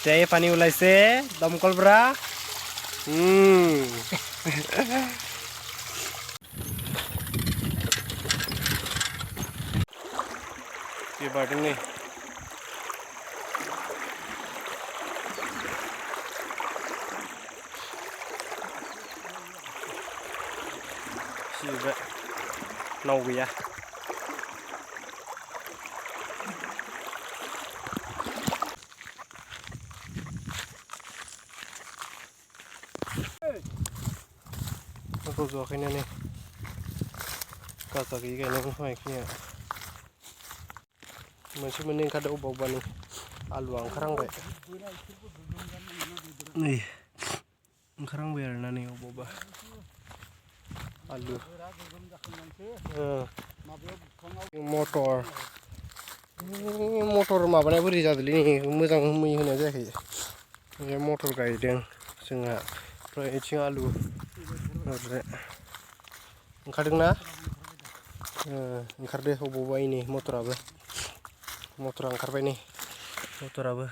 Cai pani ulai se domkol bra. Di badung nih. Siapa? Nwgwr. Aku zokin ini. Kata gini kayaknya baiknya. Masih mending kada ubah nih. Aluang kerang baik. Nih. Kerang biar nani ubah. Alu. Motor. Motor माबानाय बोरै जादोंलै मोजां मै होनाय जायाखै बे मटर गायदों जोंहा ओमफ्राय इथिं आलु ओरै ओंखारदोंना ओंखारदो अबावबा इनै मटराबो मटरा ओंखारबाय नै मटराबो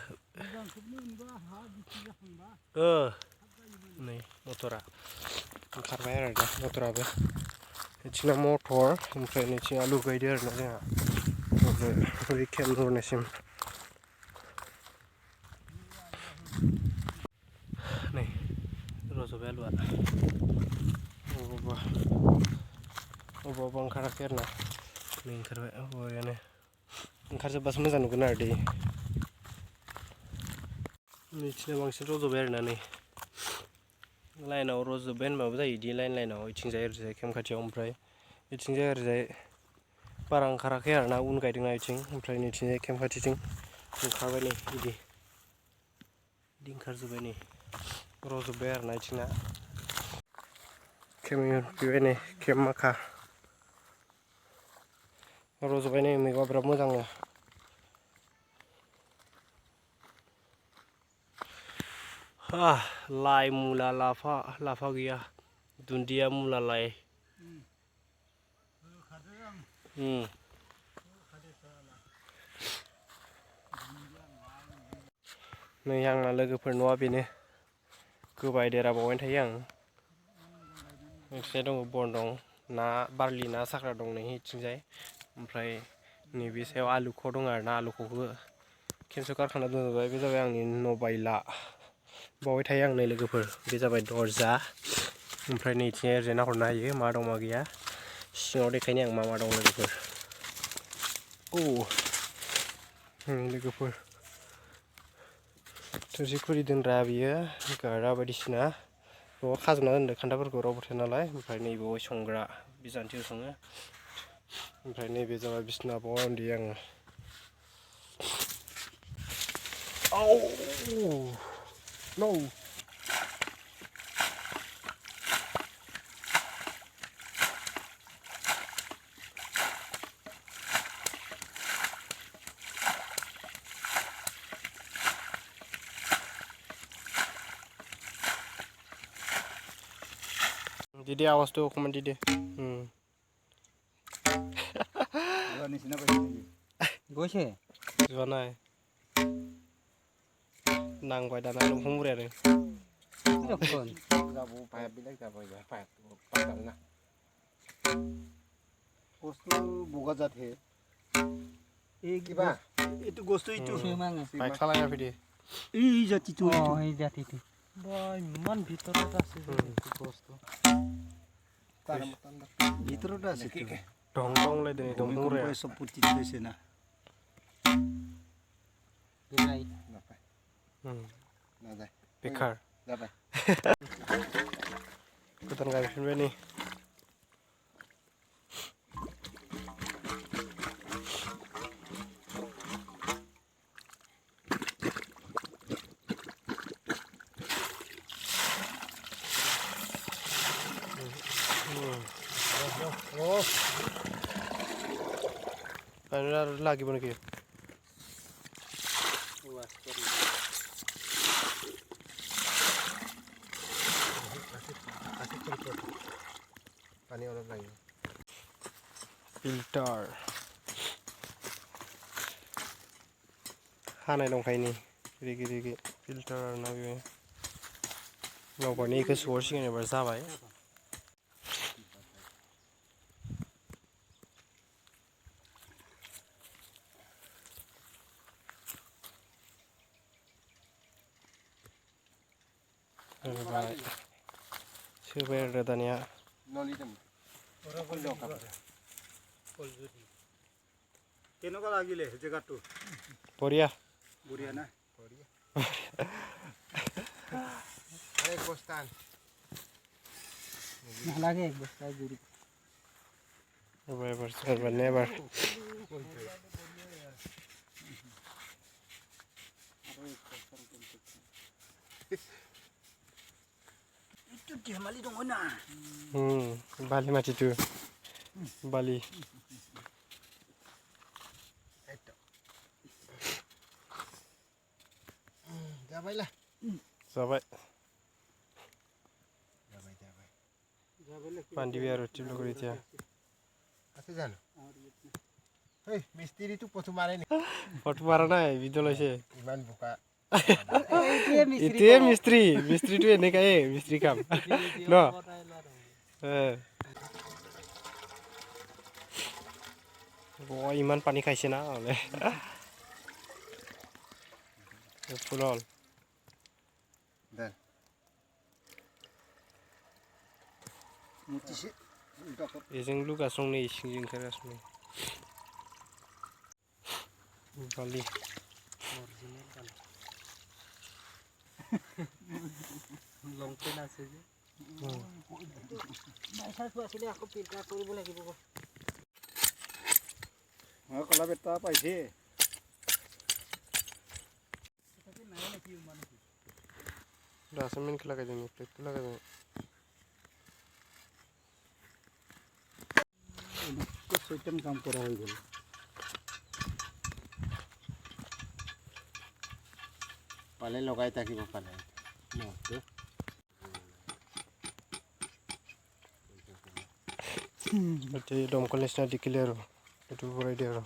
नै मटरा ओंखारबाय आरो दा मटराबो इथिंना मटर ओमफ्राय नैथिं आलु गायदो आरोना जोंहा ओरै केमरनिसिम नै रज'बाय आलुआ अबावबा ओंखाराखै आरोना नै ओंखारबाय बरियानो ओंखारजोब्बासो मोजां नुगोन आरो दै नैथिंना बांसिन रज'बाय आरोना नै लाइनाव रज'बाय होनबाबो जायो इदि लाइनाव इथिंजाय ओरैजाय केम खाथियाव ओमफ्राय इथिंजाय ओरैजाय बारा ओंखाराखै आरोना उन गायदोंना इथिं ओमफ्राय नैथिंजाय केम खाथिथिं ओंखारबाय नै इदि ओंखारजोब्बाय नै रज'बाय आरोना इथिंना केम फैबाय नै केम माखा रज'बाय नै मैगंआ बिराद मोजांनो लाइ मुला लाफा गैया दुन्दिया मुला लाइ नै आंना लोगोफोर न'आ बेनो गोबाय देरा बावैनो थायो आं मोनसे दङ बन दं ना बारलि ना साग्रा दं नै इथिंजाय ओमफ्राय नैबे सायाव आलुख' दं आरोना आलुखौबो खेनसे गारखांना दोनबाय बे जाबाय आंनि न' बायला बावै थायो आं नै लोगोफोर बे जाबाय दरजा ओमफ्राय नैथिंजाय ओरैजाय नाहरनो हायो मा दं मा गैया सिङाव देखायनि आं मा दं लोगोफोर लोगोफोर थोरसि खुरि दोनग्रा बियो गारा बायदिसिना बेयाव खाजोबना दोनदो खान्थाफोरखौ रावबो थाया नालाय ओमफ्राय नैबेयाव संग्रा बिजान्थियाव सङो ओमफ्राय नैबे जाबाय बिसना बाव उन्दुयो आङो No. Didi awas tuh komen Didi. Ini sini apa ini? Goshe. Janai. Nang bai dana lu humur ya. Tidak pun. Zabu payah bilang zabu ya payah payah na. Gostu boga jat he. Kiba? Itu gostu itu. Bai khalaya fidi. Jat itu. Oh, jat itu. Bai man bhitor ta ase gostu. Bhitor ta ase tu. Dong lai deni dong humur ya. सब पुटी थैसे ना. Bwrai. Nada. Bekar. Nada. Gwthar गायफिनबाय नै lagi mana kia? Pani orang lagi. Filter. Hunai dongखायो नै गिदिर filter आरोना बे नगरनि इखो सोहरसिगोन एबार जाबाय सोबाय आरो दानिया কেনেকুৱা লাগিলে জেগাটো বঢ়িয়া বঢ়িয়া না এক বস্তা নালাগে এক বস্তা জুৰি এবাৰ নেবাৰ এইটো ধেমালি নহয় না বালি মাটিটো বালি जाबायला जाबाय যাবলৈ बान्दिबे आरो टिप्लो কৰি এতিয়া আছে জানো হেই মিস্ত্ৰীটো পথু মাৰে নি ফটো মাৰা নাই ভিডিঅ' লৈছে ইমান বোকা এতিয়া মিস্ত্ৰীটো এনেকাই মিস্ত্ৰী কাম ন ইমান পানী খাইছে না হ'লে ফুল হ'ল দেন মুতিছে एजों लुगास्रं नै सिंजों ओंखारगासिनो बालि লংপেন আছে যে বাইসাইটো আছিলে আকৌ ফিল্টাৰ কৰিব লাগিব কলা বেটা পাইছে डासमेन्ट लागाय जों प्लेटखौ लागाय जों सिस्टम काम करा হৈ গ'ল পালে লগাই থাকিব পালে এতিয়া দমকল নিচিনা দেখিলে আৰু এইটো ভৰাই দিয়ে আৰু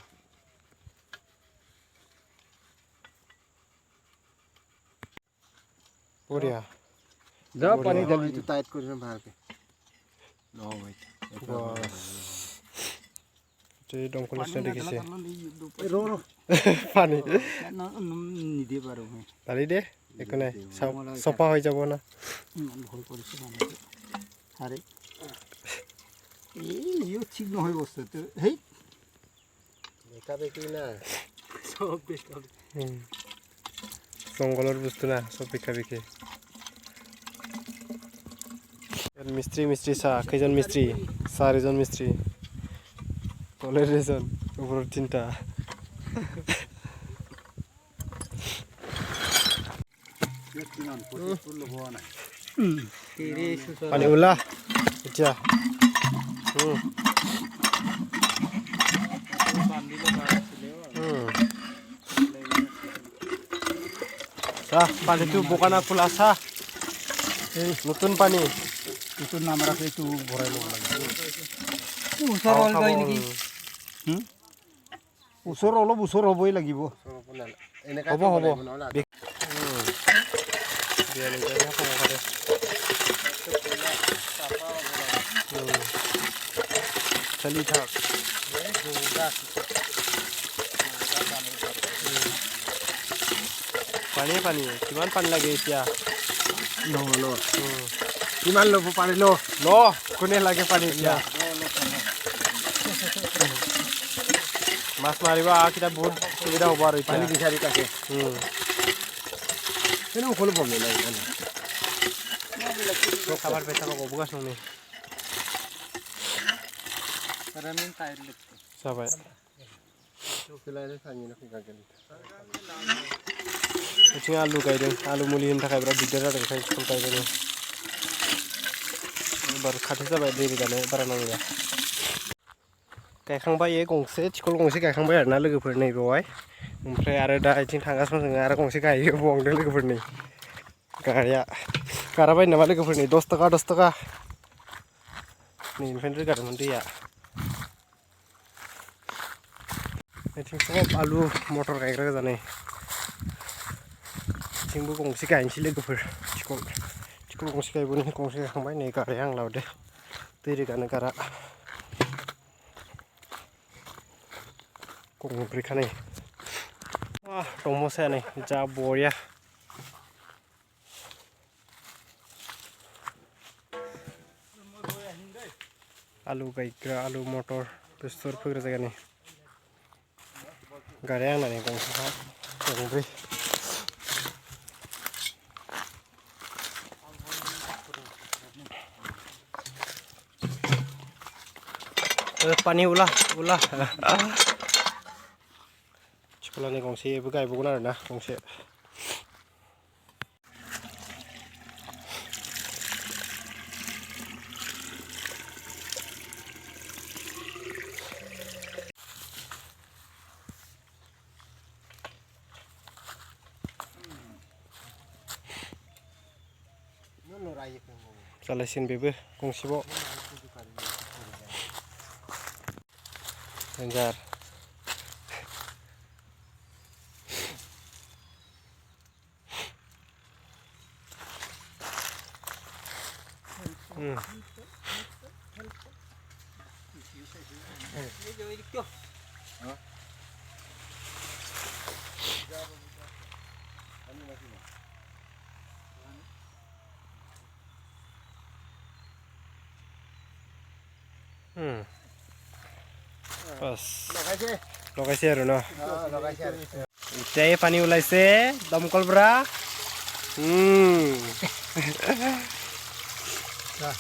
বঢ়িয়া যা পানী ঢালি এইটো টাইট কৰি ভালকে ন ভাই এতিয়া দমকল নিচিনা দেখিছে ৰ পানী নিদিয়ে বাৰু ঢালি দে একো নাই চফা হৈ যাব না ভুল কৰিছে মানে আৰে ইও ঠিক নহয় বস্তুটো হেই বেকা বেকি না সব বেকা জংগলৰ বস্তু না চব বেকা বেকি মিস্ত্ৰী চাহ কেইজন মিস্ত্ৰী 4জন মিস্ত্ৰী তলেৰ এজন ওপৰৰ 3টা পানী ওলা এতিয়া চাহ পানীটো বোকা না খোলা চাহ নতুন পানী এইটো নাম ৰাখে এইটো ভৰাই ল'ব লাগে ওচৰ হ'ল যায় নেকি ওচৰ অলপ ওচৰ হ'বই লাগিব হ'ব চলি থাক পানী কিমান পানী লাগে এতিয়া কিমান ল'ব পাৰি ল কোনে লাগে পানী এতিয়া মাছ মাৰিব কিটা বহুত সুবিধা হ'ব আৰু পানী বিচাৰি থাকে এনেও খোলো প্ৰব্লেম নাই খাবার পেছা পাবো বুগাস নি जाबाय बिथिं आलु गायदों आलु मुलि होनो थाखाय बिराद दिगदार जादों ओंखायनो स्कुल गायदों एबार खाथि जाबाय दै रोगानो बारा नांलिया गायखांबाय गंसे थिखल गंसे गायखांबाय आरोना लोगोफोर नै बेवहाय ओमफ्राय आरो दा इथिं थांगासिनो जोङो आरो गंसे गायो बावदों लोगोफोरनि गाराबाय नामा लोगोफोरनि 10 थाखा नैनिफ्रायनो रोगादोंमोन दैया इथिं सब आलु मटर गायग्रा गोजा नै बिथिंबो गंसे गायनोसै लोगोफोर थिखल गंसे गायबोनो गंसे गायखांबाय नै गाराया आं लाबोदो दै रोगानो गारा गंब्रै खानै दंफां साया नै जा बरिया आलु गायग्रा आलु मटर बेसर फोग्रा जायगानि गाराया आंना नै गंब्रै पानी उला थिखलानि गंसेबो गायबावगोन आरोना गंसे जालायसिगोन बेबो गंसेबाव देन्जार बस लगाइसे आरो न इতিয়াय पानी उलाइसे दमकलब्रा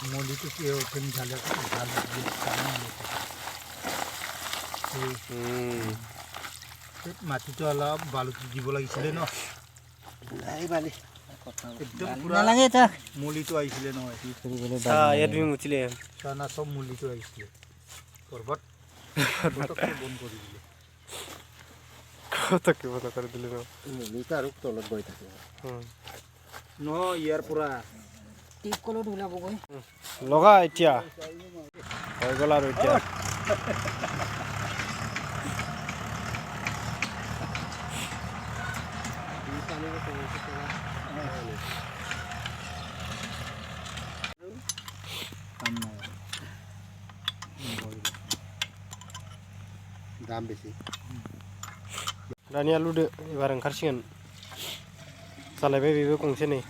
मुलिটো কি ওপেন ঢালে মাটিটো অলপ বালুটো দিব লাগিছিলে ন নাই বালি একদম পুৰা নালাগে তা মুলিটো আইছিলে নহয় ইয়াত তুমি মুচিলে কানা সব মুলিটো আইছিলে পৰ্বত বতকে বন কৰি দিলে কতকে বন কৰি দিলে ন মুলিটো আৰু তলত গৈ থাকে ন ইয়াৰ পৰা টিপ কলত ওলাব গৈ লগা এতিয়া হৈ গ'ল আৰু এতিয়া दाम बेसे दानिया लुदो एबार ओंखारसिगोन जालायबाय बेबो गंसे नै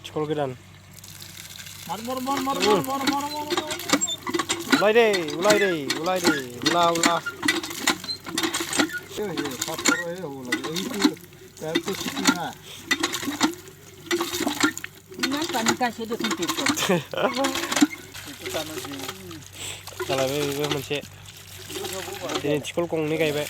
थिखल गोदान उलाय दे उला जालायबाय बेबो मोनसे दिनै थिखल गंनै गायबाय